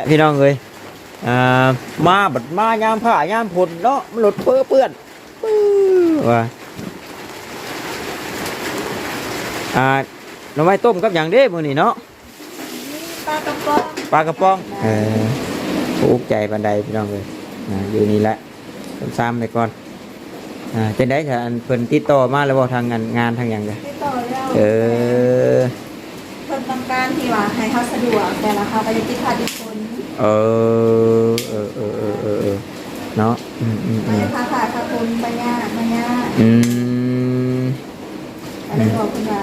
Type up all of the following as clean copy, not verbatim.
พี่น้องเลยมาบัดมายามผ้ายามผลเนาะมันหลุดเปื้อนว่าหน่อไม้ต้มกับอย่างเด้มื้อนี้เนาะปลากระป๋องผูกใจบันไดพี่น้องเลยอยู่นี่แหละซ้ำๆไปก่อนจะได้ถ้าอันเพิ่นติดต่อมาแล้วบ่ทางงานทางหยังเด้อติดต่อแล้ว เพิ่นต้องการที่ว่าให้เขาสะดวกแต่ราคาก็จะติดค่าทุกคนเนาะไม่ค่าคนปัญญาอะไรบอกคุณว่า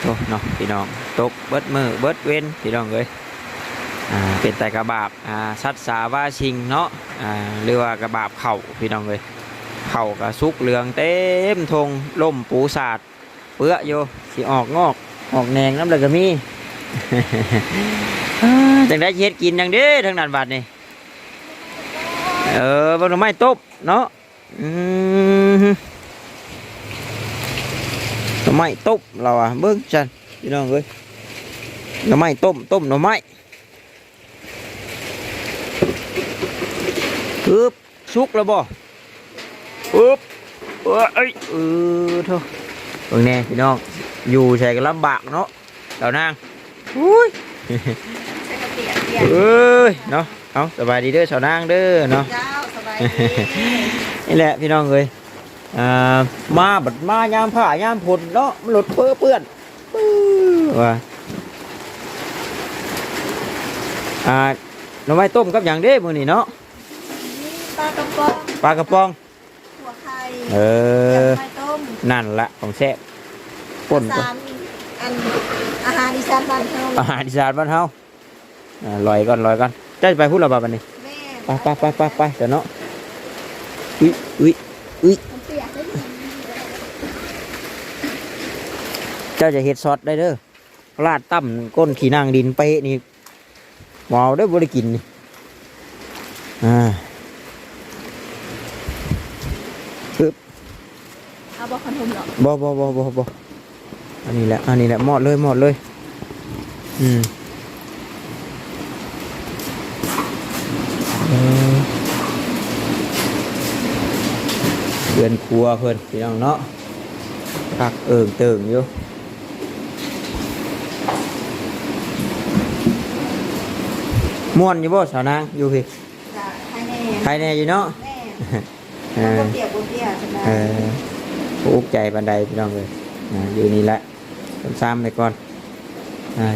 โถเนาะพี่น้องตกเบิดมือเบิดเว้นพี่น้องเลยเป็นแต่กระบาบชัดสาว่าชิงเนาะหรือว่ากระบาบเข่าพี่น้องเลยเข่ากระซุกเหลืองเต็มทงล่มปูสาดเปื้อโยสิออกงอกออกแนงน้ำเลยก็มีจังได้เฮ็ดกินอย่างเด้ทั้งนั้นบัดนี่บนไม้ตบเนาะหน่อไม้ต้มเราเบิ้งจันพี่น้องเอ้ยหน่อไม้ต้มหน่อไม้ปึ๊บสุกแล้วบ่ปึ๊บเอ้ยโธ่เบิ่งแน่พี่น้องอยู่ใส่กันลำบากเนาะเต่านางอุ้ยเนาะเอาสบายดีเด้อเต่านางเด้อเนาะนี่แหละพี่น้องเอ้ยมาบัดมายามผ้ายามผลเนาะมันหลุดเปื้อนว่าหน่อไม้ต้มกับอย่างเด้มื้อนี้เนาะปลากระป๋องหัวไข่ไม้ต้มนั่นละของแซ่บป่นอาหารอีสานบ้านเฮาลอยก่อนจะไปพูดเราบ้าบันนี้ไปเดี๋ยวเนาะอุ้ยเจ้าจะเฮ็ดซอสได้เด้อลาดตั้มก้นขี้นางดินไปนี่หมอได้บริกินนี่ปึ๊บเอาบ่คันทมหรอบ่อันนี้แหละหมดเลยเดือนครัวเพิ่นพี่น้องเนาะพักเติ่งอยู่ม่วนอยู่บ่สาวนางอยู่พี่ใครแน่อยู่เนาะบ่เตี้ยใช่ไหมผูกใจบันไดพี่น้องเลยอยู่นี่แหละซ้ำไปก่อน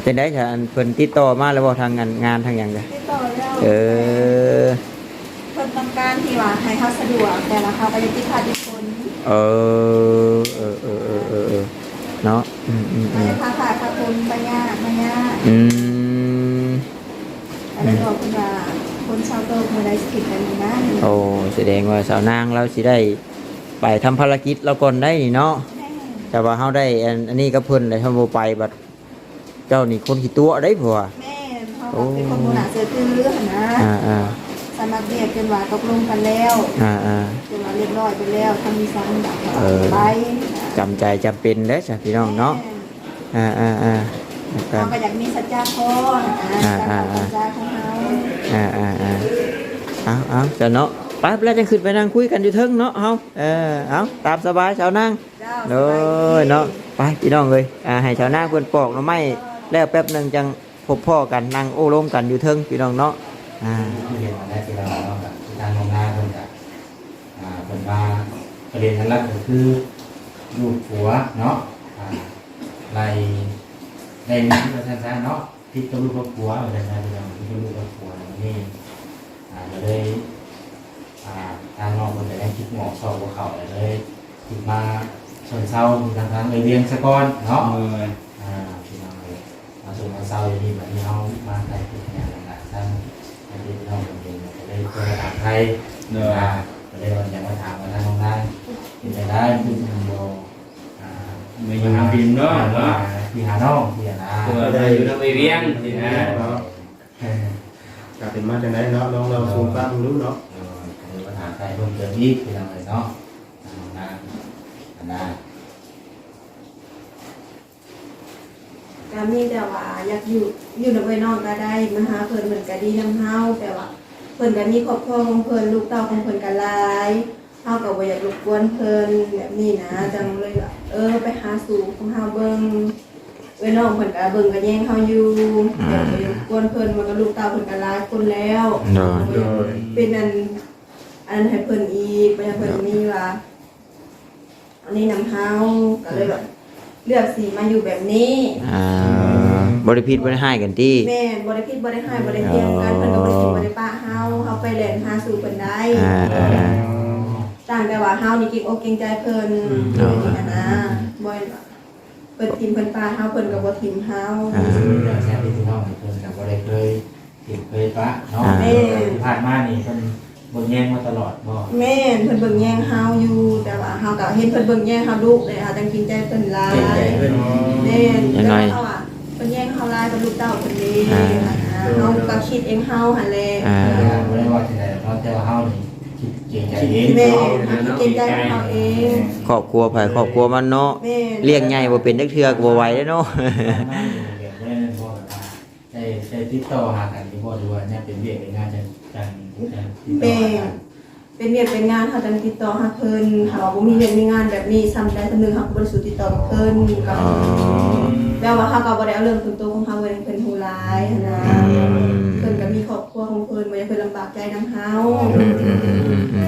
จะได้ถ้าอันเพิ่นติดต่อมาแล้วบ่ทางงานทางหยังเด้อติดต่อแล้วเพิ่นต้องการที่ว่าให้เขาสะดวกแต่ราคาก็จะติดค่าทุกคนเนาะไม่ค่าคนปัญญาอะไรบอกคุณว่าคนชาวโตเมื่อใดสิกันนะโอ้แสดงว่าสาวนางเราสิได้ไปทำภารกิจเราก่อนได้นี่เนาะแต่ว่าเขาได้อันนี้ก็เพิ่นเลยทำโมไปบัดเจ้านี่คนขี้ตัวได้ผัวแม่เขาเป็นคนโบราณเสือตื้อเรื่องนะสมัครเรียกจนว่าตกลงกันแล้วจนว่าเรียบร้อยไปแล้วทำมีสังดับไปจำใจจำเป็นเด้อจ้ะพี่น้องเนาะเขาก็อยากมีสัจจะพ่อสัจจะของเขาจะเนาะไปแล้วจะขึ้นไปนั่งคุยกันอยู่เทิงเนาะเอาตามสบายชาวนั่งเลยเนาะไปพี่น้องเลยให้ชาวนั่งเพื่อนปอกเนาะไม่แล้วแป๊บหนึ่งจังพบพ่อกันนั่งโอ้ล้มกันอยู่เทิงพี่น้องเนาะที่เรียนมาได้ที่เราเนาะกับที่ทางโรงงานคนกับคนมาประเด็นทั้งนั้นก็คือลูกผัวเนาะในนี้ที่เราท่านเนาะที่ตัวลูกผัวอะไรนะที่เราที่ตัวลูกผัวนี่เราได้ทางน้องคนได้คิดหมอกสอบกับเขาเลยคิดมาส่วนเศร้าทางเลยเรียงสะก้อนเนาะที่น้องเลยมาส่วนเศร้าอย่างนี้แบบนี้เขามาได้ที่งาน ไทยก็เลยวันอยากมาถามว่าทางน้องนางเป็นไปได้คือโบไม่อยู่พิมพ์เนาะที่หาน้องที่นะ ตัวได้อยู่ในเวียงสินะ ก็เป็นมาจากไหนเนาะลองเราสูงฟังรู้เนาะ คือปัญหาใจเพิ่มเติมอีกเป็นอะไรเนาะน้องนางนะ ก็มีแต่ว่าอยากอยู่ในไว้นอกก็ได้มาหาเพิ่นเหมือนก็ดีนำเฮาแต่ว่าเพิ่นก็มีครอบครัวของเพิ่นลูกเต้าของเพิ่นก็หลายเฮาก็บ่อยากรบกวนเพิ่นแบบนี้นะจังเลยว่าไปหาสู่ของเฮาเบิ่งไว้นอกเพิ่นก็เบิ่งก็แย่งเฮาอยู่เดี๋ยวไปรบกวนเพิ่นมันก็ลูกเต้าเพิ่นก็หลายคนแล้วเป็นอันให้เพิ่นอีกบ่ให้เพิ่นมีว่าอันนี้นำเฮาก็เลยแบบเลือกสีมาอยู่แบบนี้บริพิษบริให้กันที่แม่บริพิษบริให้บริเทียมกันเพิ่นก็บริกินบริป้าเฮาไปแล่นหาสู่เพิ่นได้ต่างแต่ว่าเฮานี่เก่งอกเก่งใจเพิ่นนะบ่เพิ่นทีมเพิ่นป้าเฮาเพิ่นก็บ่ทีมเฮาแค่ที่น้องเพิ่นก็บ่ได้เคยปะเนาะที่ผ่านมานี่เพิ่นบ่แย่งมาตลอดบ่แม่เพิ่นเบิ่งแย่งเฮาอยู่แต่ว่าเฮาก็เห็นเพิ่นเบิ่งแย่งเฮาลูกเลยจังกินใจเพิ่นหลายแม่แต่เฮาเพิ่นแย่งเฮาหลายกับลูกเต้าเพิ่นดีเฮาก็คิดเองเฮาหั่นแหละบ่ได้ว่าจังได๋เนาะแต่ว่าเฮานี่คิดเก่งใจเอง แม่เก่งใจเฮาเองครอบครัวไผครอบครัวมันเนาะเลี้ยงใหญ่บ่เป็นจักเทื่อก็บ่ไหวเด้เนาะได้ติดต่อหากันที่บ่ดูว่าเนี่ยเป็นเวียกเป็นงานจังเป็นเวียกเป็นงานเฮาจังติดต่อหาเพิ่นถ้าว่าบ่มีเวียกมีงานแบบนี้ซ้ำใดซ้ำหนึงเฮาก็บ่ได้สู่ติดต่อกับเพิ่นก็แล้วว่าเฮาก็บ่ได้เอาเรื่องส่วนตัวของเฮาไว้เพิ่นฮู้หลายนะเพิ่นก็มีครอบครัวของเพิ่นบ่อยากเพิ่นลำบากใจนำเฮา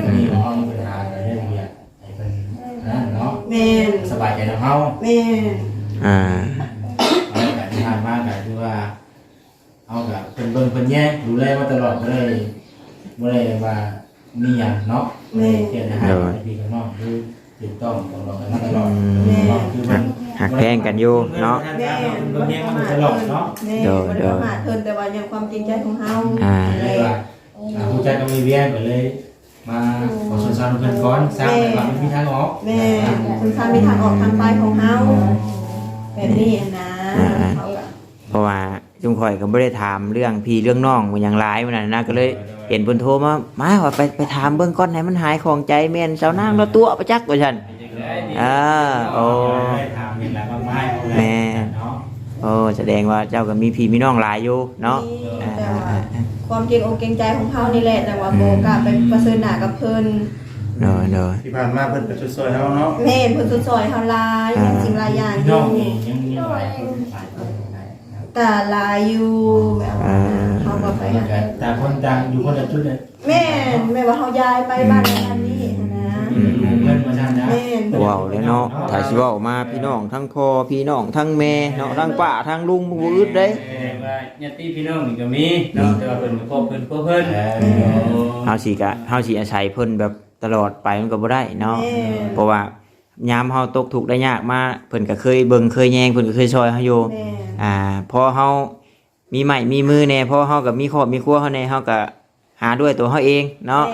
อันนี้เฮามีปัญหาอะไรเวียกให้เพิ่นนั่นเนาะแม่นสบายใจนำเฮาแม่นแบบที่ผ่านมาก็คือว่าเอากับเพิ่นเบิ่งเพิ่นแย่งดูแลมาตลอดบ่ได้ว่ามีหยังเนาะเกี่ยวกับพี่กับน้องคือติดต้องตลอดกันมาตลอดคือมันหักแพงกันอยู่เนาะแม่เบิ่งแย่งมาตลอดเนาะเดี๋ยวมาเพิ่นแต่ว่ายังความจริงใจของเฮาเลยว่าผู้ใจก็มีเวียนก็เลยมาขอสอนเพิ่นก่อนสร้างให้ว่ามันมีทางออกแม่เพิ่นสร้างมีทางออกทางไปของเฮาแบบนี้นะเพราะว่าจุงข่อยก็ไม่ได้ถามเรื่องพี่เรื่องน้องมันอย่างร้ายมันนะก็เลยเห็นเพิ่นโทรมาว่าไปถามเบิ่งก่อนให้มันหายของใจแม่นสาวนางเราตัวประจักษ์ว่าซั่นโอ้แม่โอ้แสดงว่าเจ้าก็มีพี่มีน้องหลายอยู่เนาะความเก่งอกเก่งใจของเฮานี่แหละแต่ว่าโบกะไปประเสริฐหน้ากับเพิ่นที่ผ่านมาเพิ่นก็ช่วยเฮาเนาะแม่เพิ่นช่วยเฮาหลายสิ่งหลายอย่างอยู่แต่ลายอยู่แบบเขาก็ไปแต่คนต่างอยู่คนละจุดเลยแม่ว่าเขาย้ายไปบ้านนี้นะเงินมาทำนะว้าวเลยเนาะถ้าสิเว้ามาพี่น้องทั้งพ่อพี่น้องทั้งแม่เนาะทั้งป้าทั้งลุงบ่อึดเด้ว่าญาติพี่น้องนี่ก็มีเนาะแต่ว่าเพิ่นครอบเพิ่นเฮาสิอาศัยเพิ่นแบบตลอดไปมันก็บ่ได้เนาะเพราะว่ายามเฮาตกทุกข์ได้ยากมาเพิ่นก็เคยเบิ่งเคยแยงเพิ่นก็เคยช่วยเฮาอยู่พอเฮามีไม้มีมือแน่พอเฮาก็มีครอบมีครัวเฮาแน่เฮาก็หาด้วยตัวเฮาเองเนาะ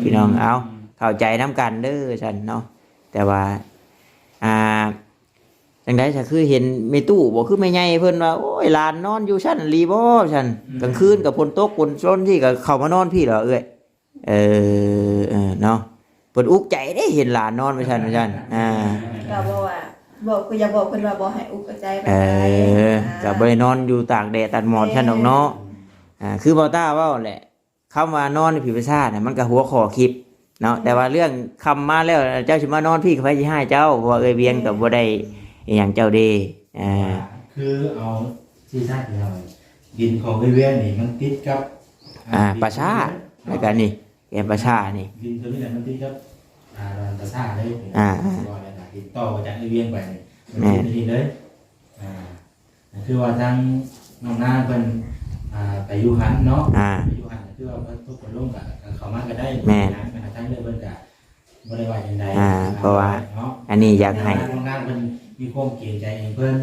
พี่น้องเอาเข้าใจนำกันเด้อซั่นเนาะแต่ว่าจังได๋ถ้าคือเห็นแม่ตู้บ่คือแม่ใหญ่เพิ่นว่าโอ้ยหลานนอนอยู่ชั้นลีบ่ซั่นกลางคืนก็ฝนตกฝนซนที่ก็เข้ามานอนพี่เหรอเอ้ยเนาะเพิ่นอุกใจได้เห็นหลานนอนไว้ซั่นก็บอกว่าบอกคืออย่าบอกเพิ่นว่าบ่ให้อุกใจไปก็บ่ได้นอนอยู่ตากแดดตากหมอนซั่นดอกเนาะคือเบาต้าเว้าแหละคำว่านอนในผีประสาทน่ะมันก็หัวข้อคลิปเนาะแต่ว่าเรื่องคำมาแล้วเจ้าสิมานอนพี่ก็ไปสิให้เจ้าเพราะว่าเอ้ยเวียงก็บ่ได้อีหยังเจ้าเด้คือเอาที่ซาดเราดินของเอ้ยเวียงนี่มันติดกับประชาแล้วก็นี่แกประชานี่ดินตัวนี้มันติดกับประชาเลยติดต่อมาจากไอเวียงไปนี่เลยคือว่าทางน้องนาเป็นไปยูฮันเนาะไปยูฮันคือว่าทุกคนร่วมกับเขามากก็ได้ทั้งเรื่องเบิ้ลกับบริวารยังไงเพราะว่าอันนี้อยากให้น้องนาเป็น มีความเกรงใจเองเพิ่น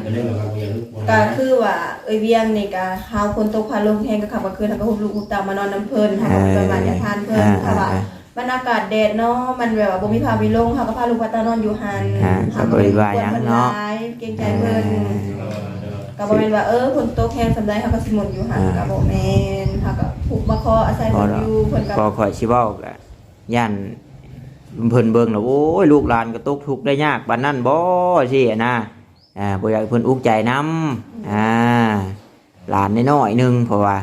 ก็เลยแบบว่าบ่อยากรบกวน ก็คือว่าเวียงนี่ก็เฮาคนตกพาลมแห้งก็ขับก็คือทำก็หุบลูกหุบเตามานอนน้ำเพิ่นเฮาก็ไปบ้านยาทานเพิ่นค่ะว่ามันอากาศแดดเนาะมันแบบว่าบ่มีพาไปลงเฮาก็พาลูกพาเตานอนอยู่หั่นเฮาก็เลยว่าหยังเนาะเกรงใจเพิ่นก็บ่แม่นว่าฝนตกแห้งสำใดเฮาก็สิหมุนอยู่หั่นก็บ่แม่นเฮาก็ผูกมาคออาศัยเพิ่นอยู่เพิ่นก็ พอข่อยสิเว้าก็ย่านเพิ่นเบิ่งแล้วโอ้ยลูกหลานก็ตกทุกข์ได้ยากปานนั้นบ่สินะบ่อยากให้เพิ่นอุกใจนำหลานน้อยๆนึงเพราะว่า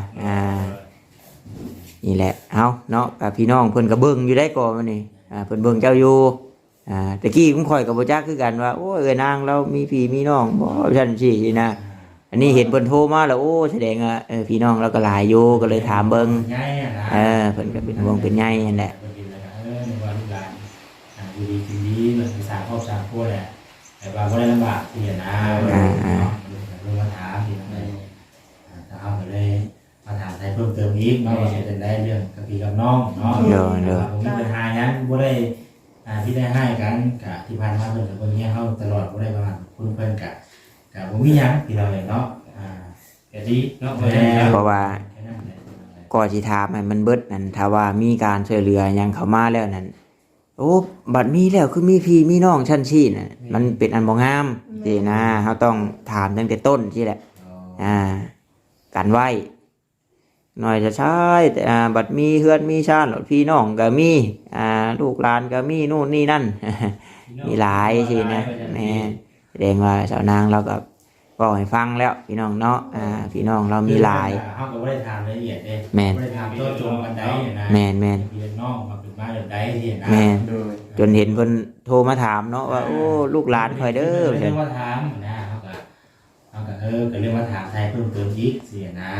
นี่แหละเอาเนาะกับพี่น้องเพิ่นก็เบิ่งอยู่ได้ก่อนมื้อนี้เพิ่นเบิ่งเจ้าอยู่ตะกี้ผมข่อยก็บ่จักคือกันว่าโอ้ยนางเรามีพี่มีน้องบ่ซั่นสินะอันนี้เห็นเพิ่นโทรมาแล้วโอ้แสดงว่าพี่น้องเราก็หลายอยู่ก็เลยถามเบิ่งเพิ่นก็เป็นห่วงเป็นใยนั่นแหละ ในวันลูกหลานอยู่ดีกินดีเหมือนสร้างครอบครัวแหละแต่ว่าบ่ได้ลำบากที่นะลงมาถามที่นั่นถ้าเอาไปเลยมาถามใครเพิ่มเติมอีกเนาะว่าจะได้เรื่องกับพี่กับน้องเนาะผมมีปัญหานั้นบ่ได้ที่ได้ให้กันกับที่ผ่านมาเพิ่นกับคนนี้เฮาตลอดบ่ได้ประมาณคุณเพิ่นกับบ่มีหยังที่เราเนาะก็ดีเนาะ เพราะว่าก่อนสิถามให้มันเบิดนั่นถ้าว่ามีการช่วยเหลือหยังเข้ามาแล้วนั่นโอ้บัดมีแล้วคือมีพี่มีน้องชั้นชี้น่ะมันเป็นอันบ่งามสินะเฮาต้องถามตั้งแต่ต้นสิแหละกันไว้หน่อยจะใช้แต่บัดมีเฮือนมีชาติพี่น้องก็มีลูกหลานก็มีนู่นนี่นั่น มีหลายสินะแม่แสดงว่าสาวนางเราก็บอกให้ฟังแล้วพี่น้องเนาะพี่น้องเรามีหลายเฮาก็บ่ได้ถามรายละเอียดเด้ แม่น บ่ได้ถามโตจงกันใดนะ แม่น พี่น้องมาเป็นมาแบบใดที่นะ แม่น โดย จนเห็นเพิ่นโทรมาถามเนาะว่าโอ้ลูกหลานข่อยเด้อ เรียกว่าถามนะเฮาก็ก็เรียกว่าถามไทยเพิ่มเติมอีกสินะ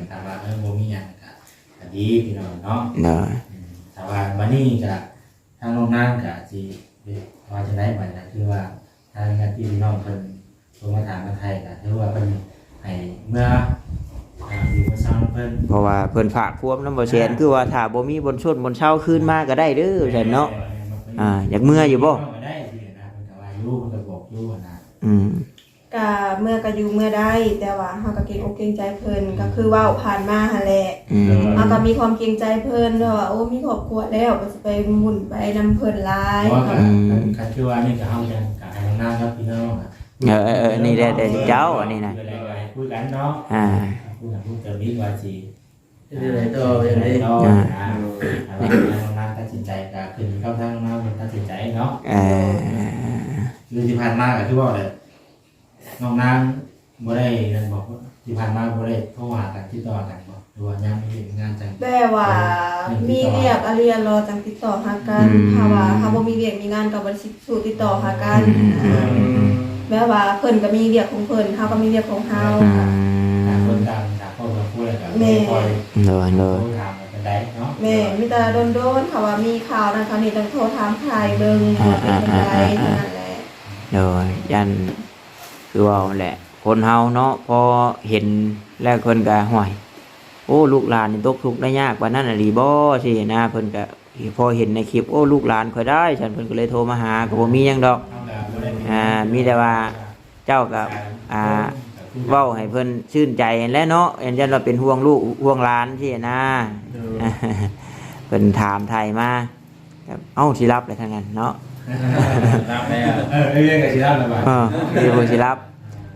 แต่ว่าบ่มีหยังก็ดีพี่น้องเนาะ เนาะ แต่ว่าวันนี้ก็ทางโรงงานก็สิว่าจะได้ไปนะคือว่าทางงานที่พี่น้องเพิ่นโทรมาถามมาไทยก็ถือว่าเพิ่นให้เมื่ออยู่กับซ้ำเพิ่น เพราะว่าเพิ่นฝากความนำบ่แสนคือว่าถ้าบ่มีบนชนบนเช้าคืนมาก็ได้เด้อซั่นเนาะอยากเมื่ออยู่บ่ ได้สินะเพิ่นก็ว่าอยู่เพิ่นก็บอกอยู่นะ ก็เมื่อก็อยู่เมื่อได้แต่ว่าเฮาก็เกรงอกเกรงใจเพิ่นก็คือเว้าผ่านมาหั่นแหละเฮาก็มีความเกรงใจเพิ่นว่าโอ้มีครอบครัวแล้วก็สิไปหมุนไปนำเพิ่นหลาย ว่าการคือว่านี่ก็เฮาจังก็ให้น้องครับพี่น้อง นี่ได้เจ้าอันนี้นะ คุยกันเนาะคุยกันพูดเติมนี้ว่าสิต่ออย่างนี้เนาะน้องตัดสินใจก็ขึ้นเข้าทางน้องตัดสินใจเนาะคือที่ผ่านมาก็คือว่าเลยน้องนางบ่ได้นั่นบอกที่ผ่านมาบ่ได้โทรหากันติดต่อกันบ่หรือว่ายังมีงานจัง แต่ว่ามีเวียกอะเรียนรอจังติดต่อหากันถ้าว่าเฮาบ่มีเวียกมีงานก็บ่สิสู่ติดต่อหากันแม้ว่าเพิ่นก็มีเวียกของเพิ่นเฮาก็มีเวียกของเฮาค่ะ คนต่างจากครอบครัวแล้วก็คอย เนาะ ถามกันได้เนาะ แม่มีแต่โดนๆค่ะว่ามีข่าวนะคะนี่ต้องโทรถามใครเบิ่งว่าเป็นจังไดเท่านั้นแหละ เนาะยันคือว่าแหละคนเฮาเนาะพอเห็นแล้วเพิ่นก็ห่วยโอ้ลูกหลานนี่ตกทุกข์ได้ยากกว่านั้นน่ะดีบ่สินะเพิ่นก็พอเห็นในคลิปโอ้ลูกหลานข่อยได้ฉันเพิ่นก็เลยโทรมาหาก็บ่มีหยังดอกมีแต่ว่าเจ้าก็เว้าให้เพิ่นชื่นใจและเนาะยันว่าเป็นห่วงลูกห่วงหลานสินะเพิ่นถามไทยมาเอ้าสิรับเลยทั้งนั้นเนาะ รับแล้ว เรื่องกับชีวิตเราบ้าง มีคนสิรับ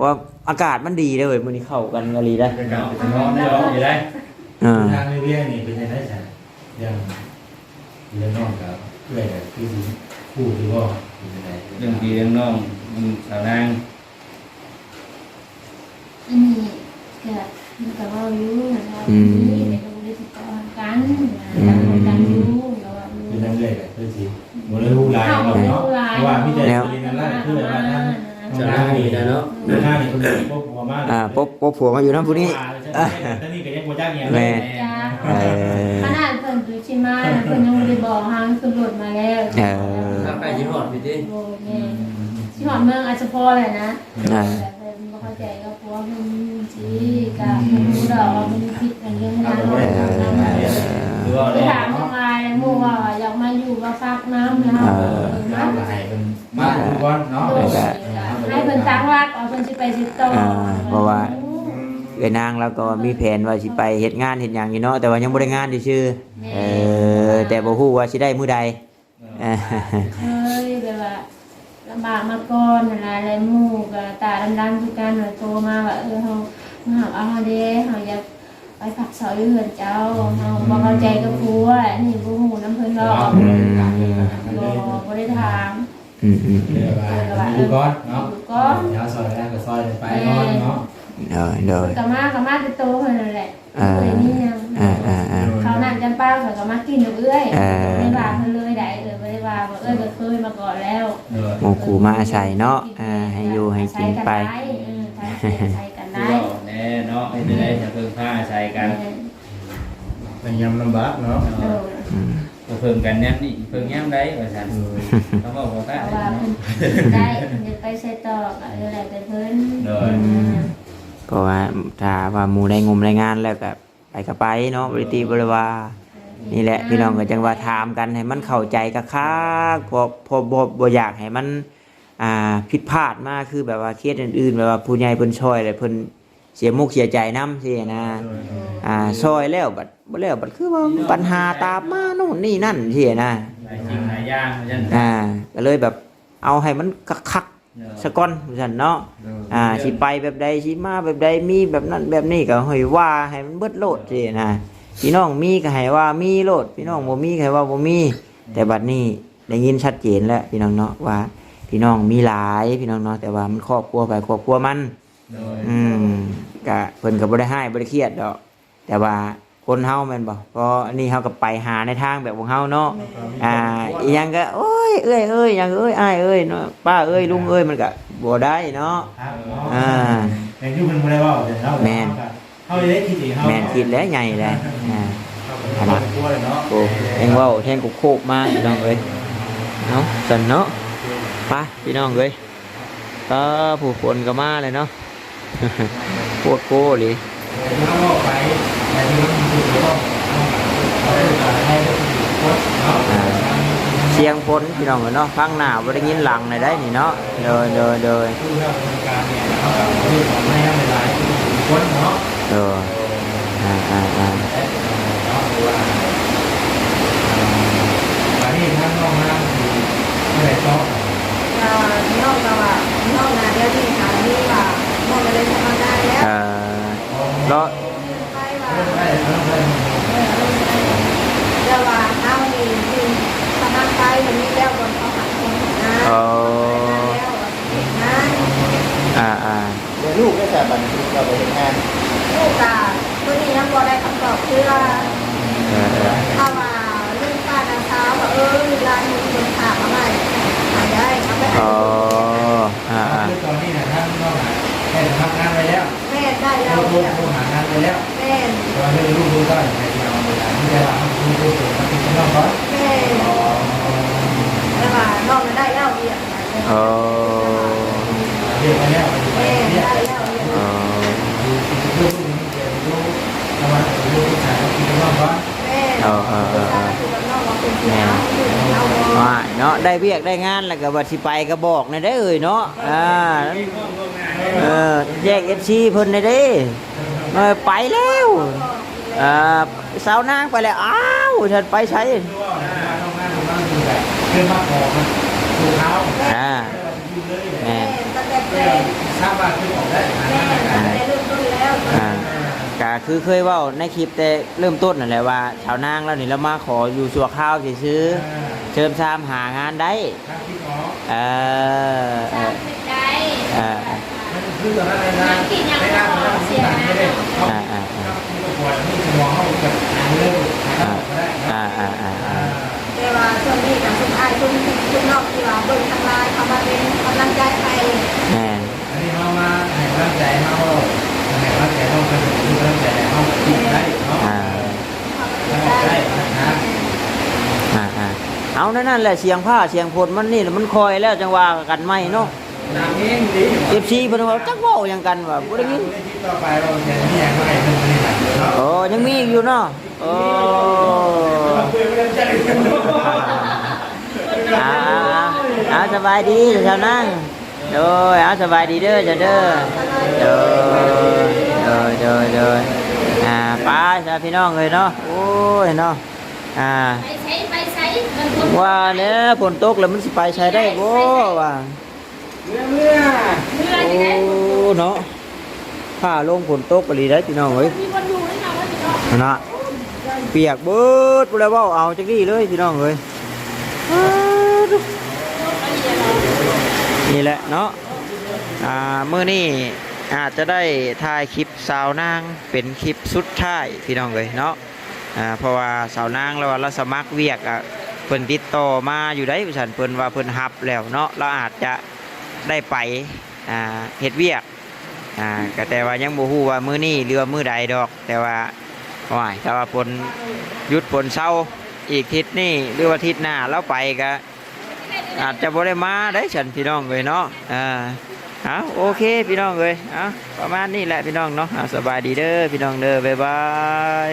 ว่าอากาศมันดีเลยเว้ยมื้อนี้เข้ากันกะลีได้ เป็นการเป็นน้องได้หรออยู่ได้ทางเรื่องนี่เป็นยังไงจ๊ะเรื่องน้องกับเพื่อนกับพี่คู่ที่ว่าเป็นยังไง เรื่องพี่เรื่องน้องมันสาวนาง อันนี้ก็ว่าอยู่นะคะนี่เป็นโรงเรียนติดต่อกันกันอยู่แล้วว่า เป็นยังไงกับเพื่อนสิโมเลกุลาร์เนาะเพราะว่าพี่แต่เรียนนั่นแหละคือว่าท่านน้องนางนี่นะเนาะน้องนางนี่คนเดียวพวกหัวมาก ปบผัวมาอยู่นำผู้นี้ ท่านนี่ก็ยังบ่จ้างเนี่ย แม่ ขนาดเพิ่นดูชิมาเพิ่นยังบ่ได้บอกทางตำรวจมาแล้ว ถ้าไปที่หอดพี่ดิ โอ้แม่ที่หอดเมืองอาจจะพอแหละนะแต่เพิ่นบ่เข้าใจก็เพราะว่าเพิ่นสิก็บ่รู้ดอกว่ามันผิดอันเรื่องงานหรือว่า ไปถามทางไลน์หมู่ว่าอยากมาอยู่มาฝากน้ำนะ น้ำก็ให้เป็นมาก ทุกคนเนาะ โดยให้เพิ่นตั้งรักเอาเพิ่นสิไปสิต่อ เพราะว่าเอ้ยนางเราก็มีแผนว่าสิไปเฮ็ดงานเฮ็ดหยังอยู่เนาะแต่ว่ายังบ่ได้งานซื่อๆแต่บ่ฮู้ว่าสิได้มื้อใด เคยแบบว่าลำบากมาก่อนนั่นล่ะแล้วหมู่ก็ตาดำๆคือกันโทรมาว่าเฮาเอาเฮาเด้เฮาอยากไปผักเสาอยู่เฮือนเจ้าเฮาบ่เข้าใจกับผัวนี่บ่ฮู้นำเพิ่นหรอก บ่ได้ถาม เดี๋ยวว่าดูก่อนเนาะเดี๋ยวซอยแรกก็ซอยไปก่อนเนาะ โดย ก็มาติดโตเพิ่นนั่นแหละเอ้ยนี่ยังเขานั่งจำป้าเขาก็มากินอยู่เอ้ยไม่ว่าเพิ่นเลยได้บ่ได้ว่าเอ้ยก็เคยมาก่อนแล้ว หมู่กูมาอาศัยเนาะให้อยู่ให้กินไป ใช้กันได้ แน่เนาะให้ได้จะเพิ่งผ้าใส่กัน ในยามลำบากเนาะ เพิ่มกันแนมนี่เพิ่มแง้มได้ว่าซั่นเขาบอกว่า เพ ได้ ราะว่าเพิ่นได้เพิ่นจะไปใส่ต่อก็แล้วแต่เพิ่น โดย เพราะว่าถ้าว่าหมู่ได้งมได้งานแล้วก็ไปก็ไปเนาะบริตีบริวานี่แหละพี่น้องก็จังว่าถามกันให้มันเข้าใจกะคักพอบ่อยากให้มันผิดพลาดมาคือแบบว่าเคสอื่นๆแบบว่าผู้ใหญ่เพิ่นช่วยแล้วเพิ่นเสียมุกเสียใจนำสินะซอยแล้วบัดบ่แล้วบัดคือว่าปัญหาตามมาโน่นนี่นั่นสินะ หลายจริงหลายอย่างว่าซั่น ก็เลยแบบเอาให้มันคักๆซะก่อนว่าซั่นเนาะสิไปแบบใดสิมาแบบใดมีแบบนั้นแบบนี้ก็ให้ว่าให้มันเบิดโลดสินะพี่น้องมีก็ให้ว่ามีโลดพี่น้องบ่มีก็ให้ว่าบ่มีแต่บัดนี้ได้ยินชัดเจนแล้วพี่น้องเนาะว่าพี่น้องมีหลายพี่น้องเนาะแต่ว่ามันครอบครัวไปครอบครัวมันก็เพิ่นก็บ่ได้ให้บ่ได้เครียดดอกแต่ว่าคนเฮาแม่นบ่เพราะอันนี้เฮาก็ไปหาในทางแบบของเฮาเนาะอีหยังก็โอ้ยเอ้ยหยังเอ้ยอ้ายเอ้ยเนาะป้าเอ้ยลุงเอ้ยมันก็บ่ได้เนาะแต่ที่มันบ่ได้ว่าเดี๋ยวเนาะเฮาได้คิดอีเฮา แม่นคิดแล้วใหญ่เลยขนาดเนาะ โอ้เอ็งเว้าแทงกุกโคกมาพี่น้องเอ้ยเนาะสั่นเนาะไปพี่น้องเอ้ยก็ผู้คนก็มาเลยเนาะโคตรโก้เลย เฮาไปแต่ที่มันคือต้องให้ เสียงพ้นพี่น้องเนาะฟังหน้าบ่ได้ยินหลังเลยได้นี่เนาะเดิน ผู้เรื่องการเนี่ยเขาคือของให้หลายๆคนเนาะอันนี้ท่านน้องนะไม่ได้ชอบ น้องก็ว่าน้องน่ะเดี๋ยวนี้หานี่ว่าน้องก็เลยทำงานแล้ว แล้ว ไปว่าเดี๋ยวว่าเฮานี่คือทำงานไปมันมีแล้วก่อนเขาหักคนนะแล้วเฮ็ดงาน เดี๋ยวลูกได้แต่บัดนี้เราไปเฮ็ดงาน ลูกกะตัวนี้ยังบ่ได้คำตอบคือว่าถ้าว่าลูกป้านาสาวว่าร้านนี้คนถามมาใหม่หาได้เอาไปให้ คือตอนนี้นะท่านน้องแค่ทำงานไปแล้ว แม่ได้แล้ว โทรหางานไปแล้ว แม่ ตอนนี้ลูกรู้ได้ในที่เราไปถามที่เราคุณครูส่งมาที่น้องก่อน แม่แล้วว่าน้องได้แล้วเรียก เรียกไปแล้วไป แม่ เรียก ได้แล้วเรียก ลูกนี่เดี๋ยวลูกทำไมลูกชายเขาคิดว่าก่อน แม่คือน้องว่าเป็นพี่น้องเอาบ่ เนาะได้เวียกได้งานแล้วก็ว่าสิไปก็บอกในได้เอ่ยเนาะแยก FC เพิ่นได้เด้ไปแล้วสาวนางไปแล้วอ้าวฉันไปใช้ ต้องนั่งดูแบบเพื่อนมาขอมันถูกเท้า แม่ ตั้งแต่แรก ทราบว่าคือออกได้ แม่ได้เริ่มต้นแล้ว ก็คือเคยเว่าในคลิปแต่เริ่มต้นนั่นแหละว่าชาวนางแล้วนี่เรามาขออยู่ชั่วข้าวซื้อเชิญชามหางานได้ ถ้าคิดออก ได้ คือตอนนั้นนะไม่ได้ไม่ได้เขาที่ปวดที่สมองเขาแบบเรื่องหาก็ได้ แต่ว่าช่วงนี้กับคุณอายคุณนอกที่ว่าเบิ่งทางไลน์เขามาเป็นกำลังใจให้ แม่ อันนี้เขามาให้กำลังใจเขาให้กำลังใจเขาเป็นกำลังใจเขาคิดได้เนาะได้นะ เอานั่นแหละเสียงผ้าเสียงผลมันนี่มันคอยแล้วจังว่ากันไหมเนาะ น้ำเองดี FC เพิ่นว่าจักเว้าหยังกันว่าบ่ได้ยิน ต่อไปเราจะนี่ยังไงเป็นนี่แหละเนาะ โอ้ยังมีอีกอยู่เนาะโอ้ เอาสบายดีเจ้านั่งโดยเอาสบายดีเด้อเจ้าเด้อโดยป้าจ้าพี่น้องเลยเนาะโอ้ยเนาะไปใช้มันคน ว่าเนี่ยฝนตกแล้วมันสิไปใช้ได้บ่ว่า เมื่อ โอ้ จะได้ เนาะผ้าลงฝนตกไปเลยได้พี่น้องเอ้ย มีคนอยู่ให้เราว่าจะต้อง นะเปียกเบิดบ่แล้วเว้าเอาจักดีเลยพี่น้องเอ้ยนี่แหละเนาะมื้อนี้อาจจะได้ถ่ายคลิปสาวนางเป็นคลิปสุดท้ายพี่น้องเอ้ยเนาะเพราะว่าสาวนางเราว่าเราสมัครเวียกเพิ่นติดต่อมาอยู่ได้ฉันเพิ่นว่าเพิ่นรับแล้วเนาะเราอาจจะได้ไปเฮ็ดเวียกก็แต่ว่ายังบ่ฮู้ว่ามื้อนี้หรือว่ามื้อใดดอกแต่ว่าว้ายแต่ว่าฝนหยุดฝนเช้าอีกทิศนี้หรือว่าทิศหน้าเราไปก็อาจจะบ่ได้มาได้ฉันพี่น้องเอ้ยเนาะโอเคพี่น้องเอ้ยประมาณนี้แหละพี่น้องเนาะสบายดีเด้อพี่น้องเด้อบ๊ายบาย